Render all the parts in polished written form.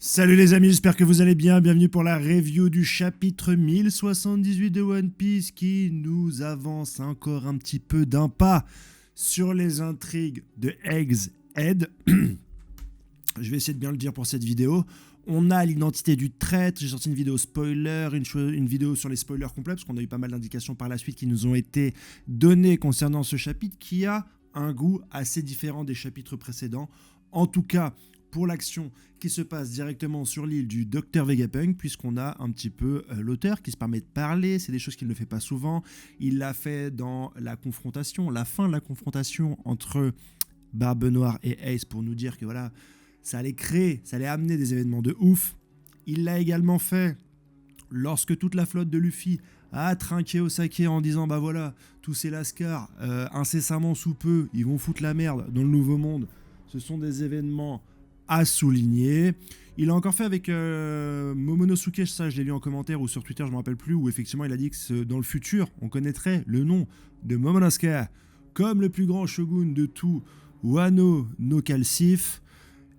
Salut les amis, j'espère que vous allez bien. Bienvenue pour la review du chapitre 1078 de One Piece qui nous avance encore un petit peu d'un pas sur les intrigues de Egg's Head. Je vais essayer de bien le dire pour cette vidéo. On a l'identité du traître, j'ai sorti une vidéo spoiler, une vidéo sur les spoilers complets, parce qu'on a eu pas mal d'indications par la suite qui nous ont été données concernant ce chapitre, qui a un goût assez différent des chapitres précédents. En tout cas, pour l'action qui se passe directement sur l'île du Dr Vegapunk, puisqu'on a un petit peu l'auteur qui se permet de parler, c'est des choses qu'il ne fait pas souvent. Il l'a fait dans la confrontation, la fin de la confrontation entre Barbe Noire et Ace, pour nous dire que voilà, ça allait créer, ça allait amener des événements de ouf. Il l'a également fait lorsque toute la flotte de Luffy a trinqué au saké en disant bah voilà, tous ces lascars, incessamment sous peu, ils vont foutre la merde dans le nouveau monde. Ce sont des événements à souligner. Il a encore fait avec Momonosuke, ça je l'ai lu en commentaire ou sur Twitter, je ne me rappelle plus, où effectivement il a dit que dans le futur, on connaîtrait le nom de Momonosuke comme le plus grand shogun de tout Wano no Calcif.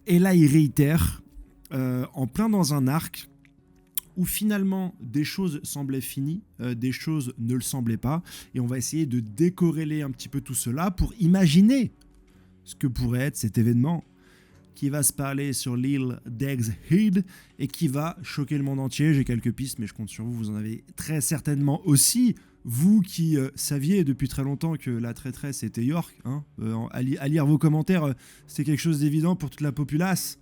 Et là, il réitère, en plein dans un arc, où finalement des choses semblaient finies, des choses ne le semblaient pas, et on va essayer de décorréler un petit peu tout cela pour imaginer ce que pourrait être cet événement qui va se parler sur l'île d'Egg's Head et qui va choquer le monde entier. J'ai quelques pistes, mais je compte sur vous, vous en avez très certainement aussi. Vous qui saviez depuis très longtemps que la traîtresse était York, hein, à lire vos commentaires, c'était quelque chose d'évident pour toute la populace,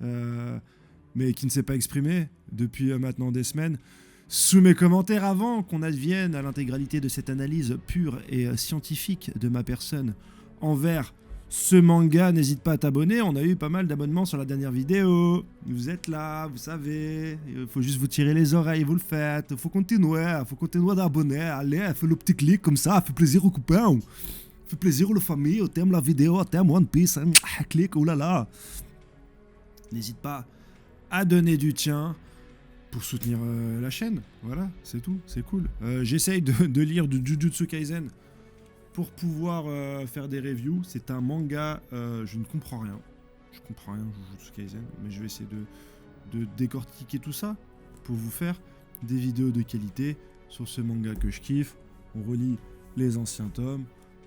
mais qui ne s'est pas exprimé depuis maintenant des semaines. Sous mes commentaires, avant qu'on advienne à l'intégralité de cette analyse pure et scientifique de ma personne envers ce manga, n'hésite pas à t'abonner. On a eu pas mal d'abonnements sur la dernière vidéo. Vous êtes là, vous savez. Il faut juste vous tirer les oreilles, vous le faites. Il faut continuer d'abonner. Allez, fais le petit clic comme ça, fait plaisir aux copains. Fait plaisir aux familles, t'aimes la vidéo, t'aimes One Piece. Hein. Clique, oh là là. N'hésite pas à donner du tien pour soutenir la chaîne. Voilà, c'est tout, c'est cool. J'essaye de lire du Jujutsu Kaisen pour pouvoir faire des reviews. C'est un manga, je ne comprends rien. Je comprends rien, Jujutsu Kaisen, mais je vais essayer de décortiquer tout ça pour vous faire des vidéos de qualité sur ce manga que je kiffe. On relit les anciens tomes,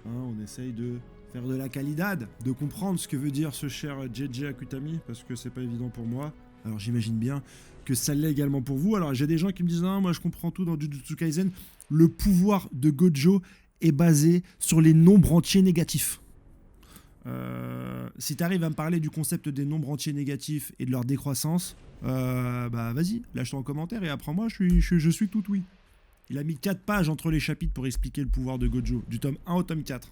hein, on essaye de faire de la qualidad, de comprendre ce que veut dire ce cher JJ Akutami, parce que c'est pas évident pour moi. Alors j'imagine bien que ça l'est également pour vous. Alors j'ai des gens qui me disent non, moi je comprends tout dans Jujutsu Kaisen. Le pouvoir de Gojo est basé sur les nombres entiers négatifs. Si tu arrives à me parler du concept des nombres entiers négatifs et de leur décroissance, bah vas-y, lâche-toi en commentaire et apprends-moi, je suis tout oui. Il a mis 4 pages entre les chapitres pour expliquer le pouvoir de Gojo, du tome 1 au tome 4.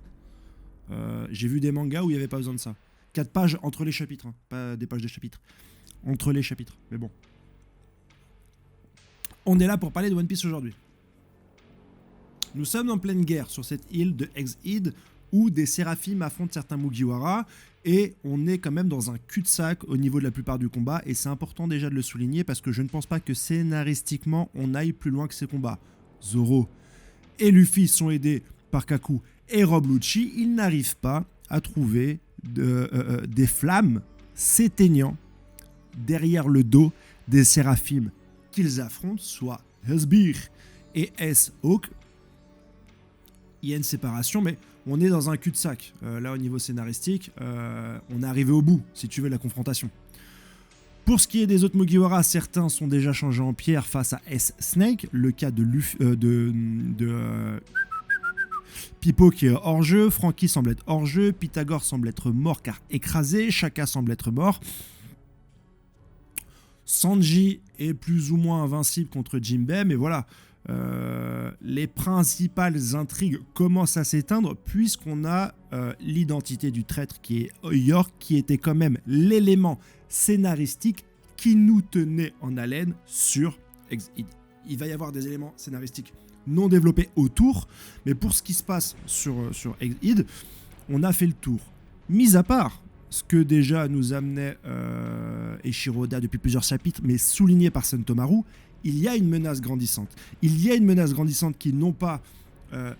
J'ai vu des mangas où il n'y avait pas besoin de ça. 4 pages entre les chapitres, hein, pas des pages de chapitres. Entre les chapitres, mais bon. On est là pour parler de One Piece aujourd'hui. Nous sommes en pleine guerre sur cette île de Egg's Head où des séraphimes affrontent certains Mugiwara et on est quand même dans un cul-de-sac au niveau de la plupart du combat et c'est important déjà de le souligner parce que je ne pense pas que scénaristiquement on aille plus loin que ces combats. Zoro et Luffy sont aidés par Kaku et Rob Lucci, ils n'arrivent pas à trouver des flammes s'éteignant derrière le dos des séraphimes qu'ils affrontent, soit Hesbir et S-Hawk. Il y a une séparation, mais on est dans un cul-de-sac. Là, au niveau scénaristique, on est arrivé au bout, si tu veux, de la confrontation. Pour ce qui est des autres Mugiwara, certains sont déjà changés en pierre face à S-Snake. Le cas de Pipo qui est hors jeu, Franky semble être hors jeu, Pythagore semble être mort car écrasé, Shaka semble être mort. Sanji est plus ou moins invincible contre Jinbei, mais voilà. Les principales intrigues commencent à s'éteindre puisqu'on a l'identité du traître qui est York, qui était quand même l'élément scénaristique qui nous tenait en haleine sur Egg's Head. Il va y avoir des éléments scénaristiques non développés autour, mais pour ce qui se passe sur Egg's Head, on a fait le tour. Mis à part ce que déjà nous amenait Eiichiro Oda depuis plusieurs chapitres, mais souligné par Sentomaru, il y a une menace grandissante. Il y a une menace grandissante qui non pas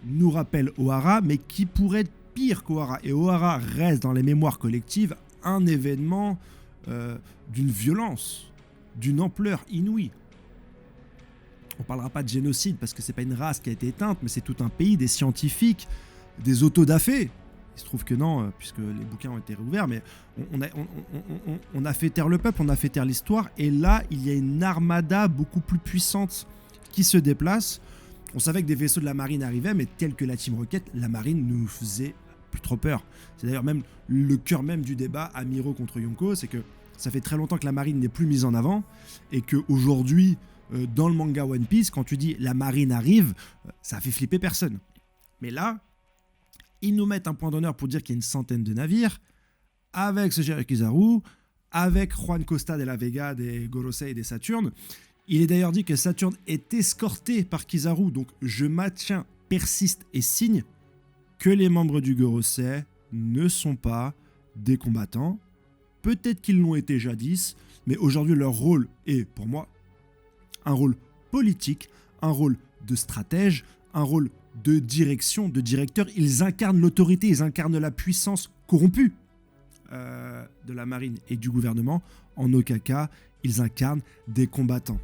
nous rappelle Ohara, mais qui pourrait être pire qu'Ohara. Et Ohara reste dans les mémoires collectives un événement d'une violence, d'une ampleur inouïe. On ne parlera pas de génocide parce que c'est pas une race qui a été éteinte, mais c'est tout un pays, des scientifiques, des autodafés. Il se trouve que non, puisque les bouquins ont été réouverts, mais on a fait taire le peuple, on a fait taire l'histoire, et là, il y a une armada beaucoup plus puissante qui se déplace. On savait que des vaisseaux de la marine arrivaient, mais tels que la Team Rocket, la marine nous faisait plus trop peur. C'est d'ailleurs même le cœur même du débat Amuro contre Yonko, c'est que ça fait très longtemps que la marine n'est plus mise en avant, et qu'aujourd'hui, dans le manga One Piece, quand tu dis la marine arrive, ça fait flipper personne. Mais là, ils nous mettent un point d'honneur pour dire qu'il y a une centaine de navires, avec ce Jerry Kizaru, avec Juan Costa de la Vega, des Gorosei et des Saturnes. Il est d'ailleurs dit que Saturne est escorté par Kizaru, donc je maintiens, persiste et signe que les membres du Gorosei ne sont pas des combattants. Peut-être qu'ils l'ont été jadis, mais aujourd'hui leur rôle est, pour moi, un rôle politique, un rôle de stratège, un rôle de direction, de directeur. Ils incarnent l'autorité, ils incarnent la puissance corrompue de la marine et du gouvernement. En aucun cas, ils incarnent des combattants.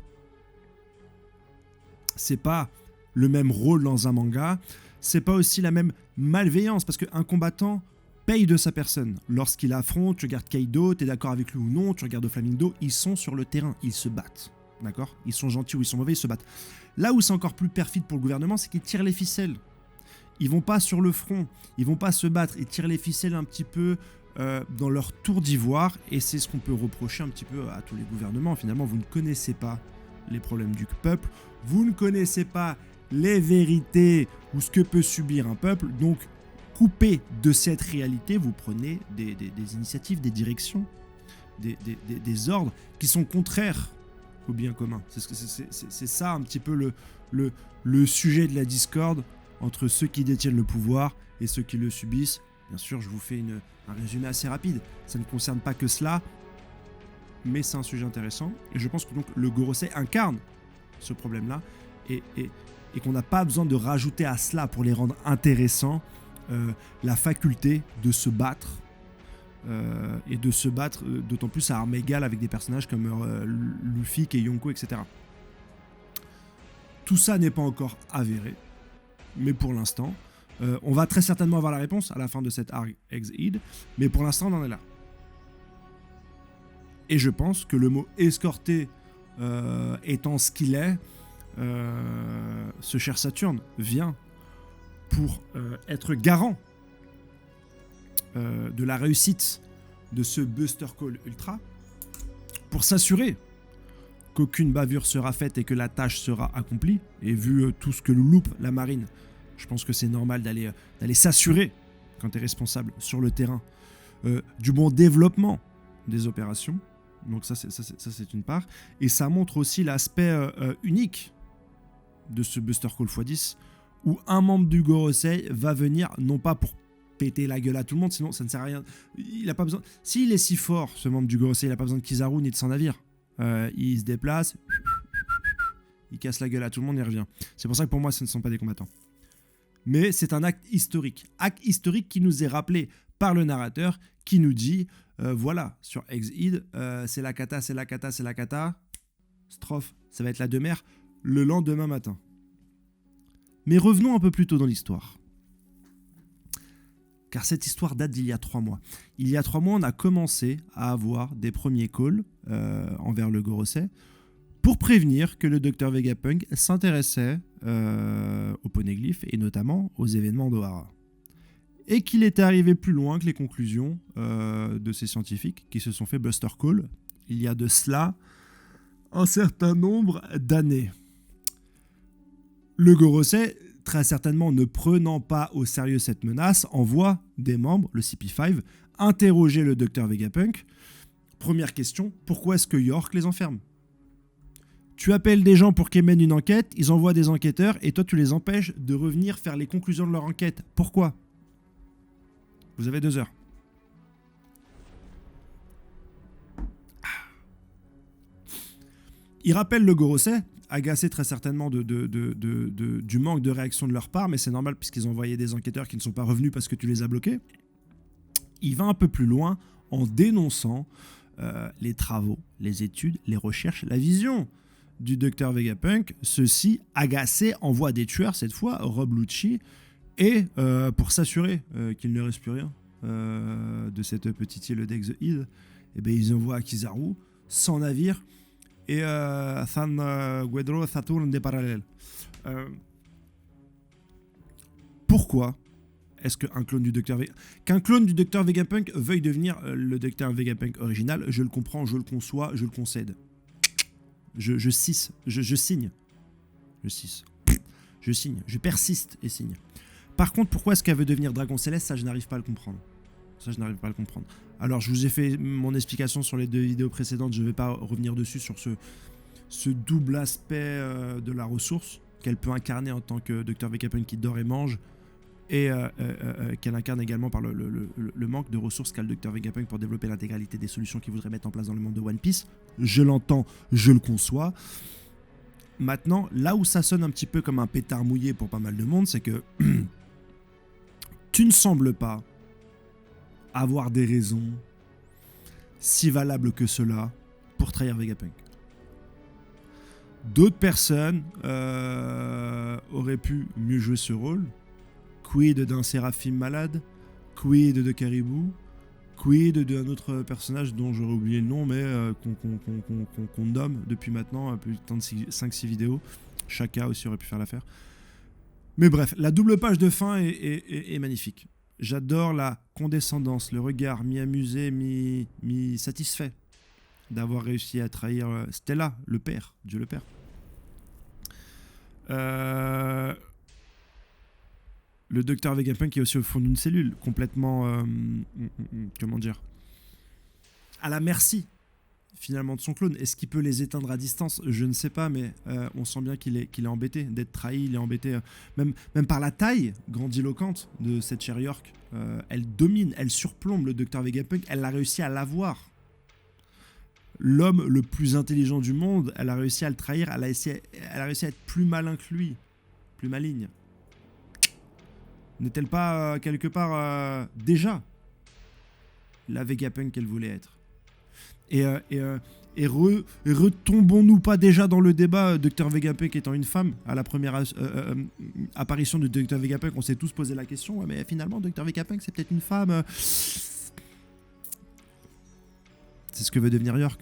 C'est pas le même rôle dans un manga, c'est pas aussi la même malveillance, parce qu'un combattant paye de sa personne. Lorsqu'il affronte, tu regardes Kaido, tu es d'accord avec lui ou non, tu regardes Flamingo, ils sont sur le terrain, ils se battent. D'accord ? Ils sont gentils ou ils sont mauvais, ils se battent. Là où c'est encore plus perfide pour le gouvernement, c'est qu'ils tirent les ficelles. Ils vont pas sur le front, ils vont pas se battre, ils tirent les ficelles un petit peu dans leur tour d'ivoire, et c'est ce qu'on peut reprocher un petit peu à tous les gouvernements. Finalement, vous ne connaissez pas les problèmes du peuple, vous ne connaissez pas les vérités ou ce que peut subir un peuple, donc coupé de cette réalité, vous prenez des initiatives, des directions, des ordres qui sont contraires au bien commun. C'est ça un petit peu le sujet de la discorde entre ceux qui détiennent le pouvoir et ceux qui le subissent. Bien sûr, je vous fais un résumé assez rapide. Ça ne concerne pas que cela, mais c'est un sujet intéressant. Et je pense que donc le Gorosei incarne ce problème-là et qu'on n'a pas besoin de rajouter à cela pour les rendre intéressants la faculté de se battre. Et de se battre d'autant plus à armes égales avec des personnages comme Luffy, Yonko, etc. Tout ça n'est pas encore avéré, mais pour l'instant, on va très certainement avoir la réponse à la fin de cette arc Exide, mais pour l'instant on en est là. Et je pense que le mot escorté étant ce qu'il est, ce cher Saturne vient pour être garant de la réussite de ce Buster Call Ultra, pour s'assurer qu'aucune bavure sera faite et que la tâche sera accomplie. Et vu tout ce que loupe la marine, je pense que c'est normal d'aller s'assurer, quand tu es responsable sur le terrain, du bon développement des opérations. Donc ça c'est une part. Et ça montre aussi l'aspect unique de ce Buster Call x10, où un membre du Gorosei va venir, non pas pour péter la gueule à tout le monde, sinon ça ne sert à rien. Il a pas besoin. S'il est si fort, ce membre du Gorosei, il n'a pas besoin de Kizaru ni de son navire. Il se déplace, il casse la gueule à tout le monde, il revient. C'est pour ça que pour moi, ce ne sont pas des combattants. Mais c'est un acte historique. Acte historique qui nous est rappelé par le narrateur, qui nous dit, voilà, sur Exide, c'est la cata, c'est la cata, c'est la cata. Strophe, ça va être la demeure le lendemain matin. Mais revenons un peu plus tôt dans l'histoire. Car cette histoire date d'il y a 3 mois. Il y a 3 mois, on a commencé à avoir des premiers calls envers le Gorosei pour prévenir que le Dr Vegapunk s'intéressait aux poneglyphes et notamment aux événements d'Ohara. Et qu'il était arrivé plus loin que les conclusions de ces scientifiques qui se sont fait Buster Call il y a de cela un certain nombre d'années. Le Gorosei, très certainement ne prenant pas au sérieux cette menace, envoie des membres, le CP5, interroger le Dr Vegapunk. Première question, pourquoi est-ce que York les enferme ? Tu appelles des gens pour qu'ils mènent une enquête, ils envoient des enquêteurs, et toi tu les empêches de revenir faire les conclusions de leur enquête. Pourquoi ? Vous avez 2 heures. Il rappelle le Gorosei, agacé très certainement du manque de réaction de leur part, mais c'est normal puisqu'ils ont envoyé des enquêteurs qui ne sont pas revenus parce que tu les as bloqués. Il va un peu plus loin en dénonçant les travaux, les études, les recherches, la vision du docteur Vegapunk. Ceci agacé envoie des tueurs, cette fois Rob Lucci, et pour s'assurer qu'il ne reste plus rien de cette petite île d'Ex Hill, et bien ils envoient Kizaru sans navire et San Guedro Saturn des parallèles. Pourquoi est-ce qu'un clone du Dr Vegapunk veuille devenir le Dr Vegapunk original? Je le comprends, je le conçois, je le concède. Je signe. Je persiste et signe. Par contre, pourquoi est-ce qu'elle veut devenir Dragon Céleste? Ça, je n'arrive pas à le comprendre. Alors, je vous ai fait mon explication sur les 2 vidéos précédentes. Je ne vais pas revenir dessus sur ce double aspect de la ressource qu'elle peut incarner en tant que Dr Vegapunk qui dort et mange, et qu'elle incarne également par le manque de ressources qu'a le Dr Vegapunk pour développer l'intégralité des solutions qu'il voudrait mettre en place dans le monde de One Piece. Je l'entends, je le conçois. Maintenant, là où ça sonne un petit peu comme un pétard mouillé pour pas mal de monde, c'est que tu ne sembles pas avoir des raisons si valables que cela pour trahir Vegapunk. D'autres personnes auraient pu mieux jouer ce rôle. Quid d'un Séraphim malade? Quid de Caribou? Quid d'un autre personnage dont j'aurais oublié le nom, mais qu'on nomme depuis maintenant plus de 5-6 vidéos. Shaka aussi aurait pu faire l'affaire. Mais bref, la double page de fin est magnifique. J'adore la condescendance, le regard mi-amusé, mi-satisfait d'avoir réussi à trahir Stella, le père, Dieu le père. Le docteur Vegapunk est aussi au fond d'une cellule, complètement, comment dire, à la merci, finalement, de son clone. Est-ce qu'il peut les éteindre à distance? Je ne sais pas, mais on sent bien qu'il est embêté d'être trahi. Il est embêté, même par la taille grandiloquente de cette Cher York. Elle domine, elle surplombe le docteur Vegapunk. Elle a réussi à l'avoir. L'homme le plus intelligent du monde, elle a réussi à le trahir. Elle a réussi à être plus malin que lui, plus maligne. N'est-elle pas quelque part déjà la Vegapunk qu'elle voulait être? Et retombons-nous pas déjà dans le débat Dr Vegapunk étant une femme? À la première apparition de Dr Vegapunk, on s'est tous posé la question, ouais, mais finalement Dr Vegapunk c'est peut-être une femme. C'est ce que veut devenir York.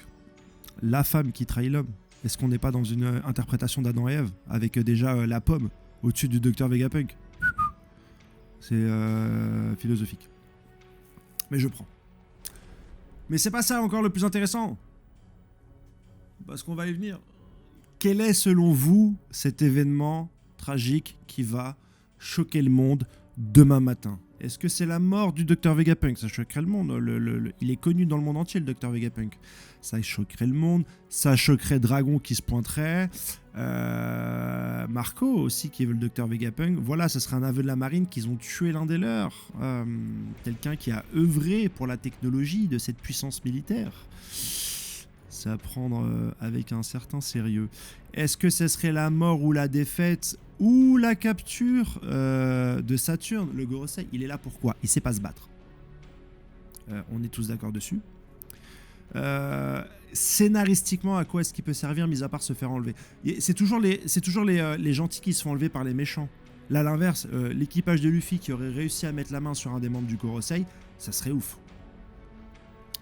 La femme qui trahit l'homme. Est-ce qu'on n'est pas dans une interprétation d'Adam et Ève avec déjà la pomme au-dessus du Dr Vegapunk? C'est philosophique. Mais je prends. Mais c'est pas ça encore le plus intéressant. Parce qu'on va y venir. Quel est selon vous cet événement tragique qui va choquer le monde demain matin? Est-ce que c'est la mort du Dr Vegapunk? Ça choquerait le monde. Il est connu dans le monde entier, le Dr Vegapunk. Ça choquerait le monde. Ça choquerait Dragon qui se pointerait. Marco aussi qui veut le Dr Vegapunk. Voilà, ce serait un aveu de la marine qu'ils ont tué l'un des leurs. Quelqu'un qui a œuvré pour la technologie de cette puissance militaire. C'est à prendre avec un certain sérieux. Est-ce que ce serait la mort ou la défaite ou la capture de Saturne? Le Gorosei, il est là pourquoi? Il sait pas se battre. On est tous d'accord dessus. Scénaristiquement, à quoi est-ce qu'il peut servir, mis à part se faire enlever? C'est toujours les gentils qui se font enlever par les méchants. Là, à l'inverse, l'équipage de Luffy qui aurait réussi à mettre la main sur un des membres du Gorosei, ça serait ouf.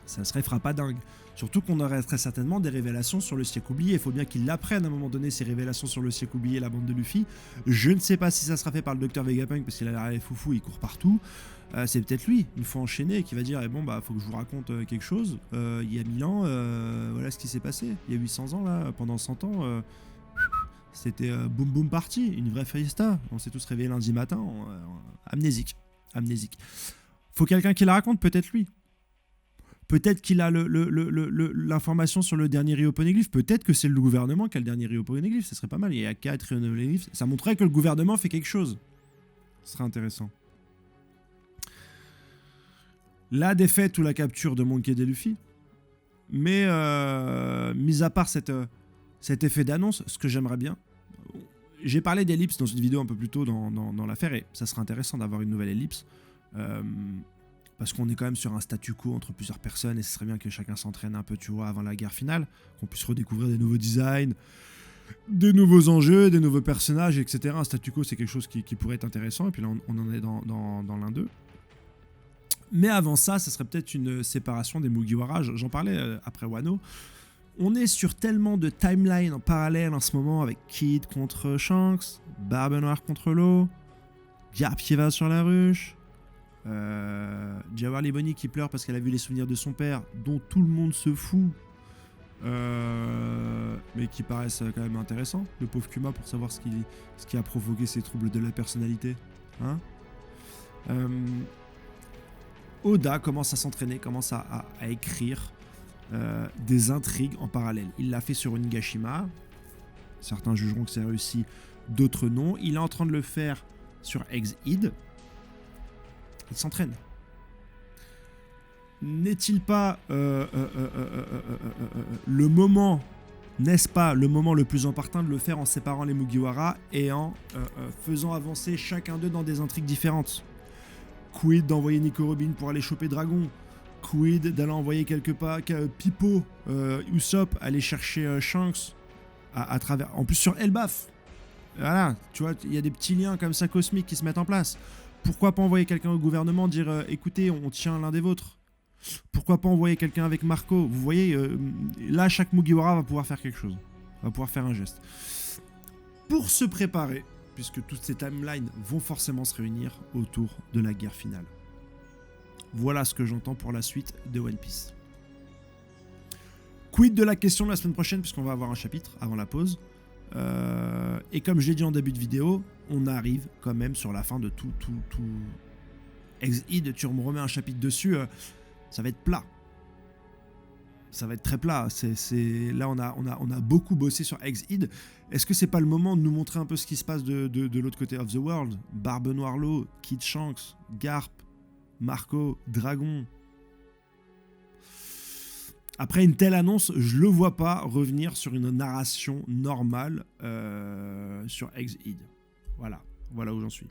Ça serait frappadingue. Surtout qu'on aurait très certainement des révélations sur le siècle oublié. Il faut bien qu'ils l'apprennent à un moment donné, ces révélations sur le siècle oublié, la bande de Luffy. Je ne sais pas si ça sera fait par le Dr Vegapunk, parce qu'il a l'air foufou, il court partout. C'est peut-être lui, une fois enchaîné, qui va dire bon, bah, faut que je vous raconte quelque chose. Il y a 1000 ans, voilà ce qui s'est passé. Il y a 800 ans, là, pendant 100 ans, c'était boum boum party, une vraie fiesta. On s'est tous réveillés lundi matin, amnésique. Faut quelqu'un qui la raconte, peut-être lui. Peut-être qu'il a l'information sur le dernier Rio Poneglyph. Peut-être que c'est le gouvernement qui a le dernier Rio Poneglyph. Ça serait pas mal. Il y a 4 Rio Poneglyph. Ça montrerait que le gouvernement fait quelque chose. Ce serait intéressant. La défaite ou la capture de Monkey D. Luffy. Mais, mis à part cet effet d'annonce, ce que j'aimerais bien... J'ai parlé d'ellipse dans une vidéo un peu plus tôt dans l'affaire, et ça serait intéressant d'avoir une nouvelle ellipse. Parce qu'on est quand même sur un statu quo entre plusieurs personnes et ce serait bien que chacun s'entraîne un peu, tu vois, avant la guerre finale, qu'on puisse redécouvrir des nouveaux designs, des nouveaux enjeux, des nouveaux personnages, etc. Un statu quo, c'est quelque chose qui pourrait être intéressant, et puis là, on en est dans l'un d'eux. Mais avant ça serait peut-être une séparation des Mugiwara. J'en parlais après Wano. On est sur tellement de timelines en parallèle en ce moment, avec Kid contre Shanks, Barbe Noire contre Law, Garp qui va sur la ruche, Jawar Lebony qui pleure parce qu'elle a vu les souvenirs de son père, dont tout le monde se fout, mais qui paraissent quand même intéressants. Le pauvre Kuma, pour savoir ce qui a provoqué ces troubles de la personnalité. Hein, Oda commence à s'entraîner, commence à écrire des intrigues en parallèle. Il l'a fait sur Onigashima. Certains jugeront que c'est réussi, d'autres non. Il est en train de le faire sur Ex-Id. Il s'entraîne. N'est-il pas le moment, n'est-ce pas le moment le plus opportun de le faire en séparant les Mugiwara et en faisant avancer chacun d'eux dans des intrigues différentes? Quid d'envoyer Nico Robin pour aller choper Dragon? Quid d'aller envoyer quelque part Pipo, Usopp, aller chercher Shanks à travers, en plus sur Elbaf. Voilà, tu vois, il y a des petits liens comme ça cosmiques qui se mettent en place. Pourquoi pas envoyer quelqu'un au gouvernement dire écoutez, on tient l'un des vôtres? Pourquoi pas envoyer quelqu'un avec Marco? Vous voyez, là, chaque Mugiwara va pouvoir faire quelque chose. Va pouvoir faire un geste. Pour se préparer, puisque toutes ces timelines vont forcément se réunir autour de la guerre finale. Voilà ce que j'entends pour la suite de One Piece. Quid de la question de la semaine prochaine, puisqu'on va avoir un chapitre avant la pause. Et comme je l'ai dit en début de vidéo, on arrive quand même sur la fin de tout. Ex-Id, tu me remets un chapitre dessus, ça va être plat. Ça va être très plat. Là, on a beaucoup bossé sur Ex-Id. Est-ce que c'est pas le moment de nous montrer un peu ce qui se passe de l'autre côté of the world? Barbe Noire Law, Kid Shanks, Garp, Marco, Dragon. Après une telle annonce, je le vois pas revenir sur une narration normale sur Ex-Id. Voilà où j'en suis.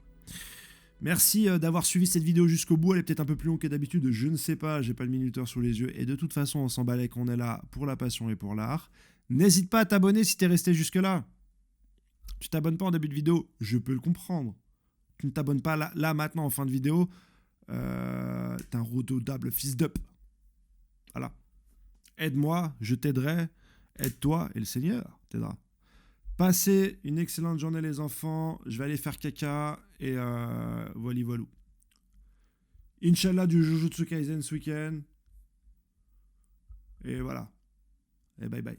Merci d'avoir suivi cette vidéo jusqu'au bout. Elle est peut-être un peu plus longue que d'habitude, je ne sais pas, j'ai pas le minuteur sous les yeux. Et de toute façon, on s'emballait qu'on est là pour la passion et pour l'art. N'hésite pas à t'abonner si t'es resté jusque-là. Tu t'abonnes pas en début de vidéo, je peux le comprendre. Tu ne t'abonnes pas là maintenant en fin de vidéo, t'es un redoutable fils d'up. Voilà. Aide-moi, je t'aiderai. Aide-toi et le Seigneur t'aidera. Passez une excellente journée les enfants. Je vais aller faire caca et voilà. Inch'Allah du Jujutsu Kaisen ce week-end. Et voilà. Et bye bye.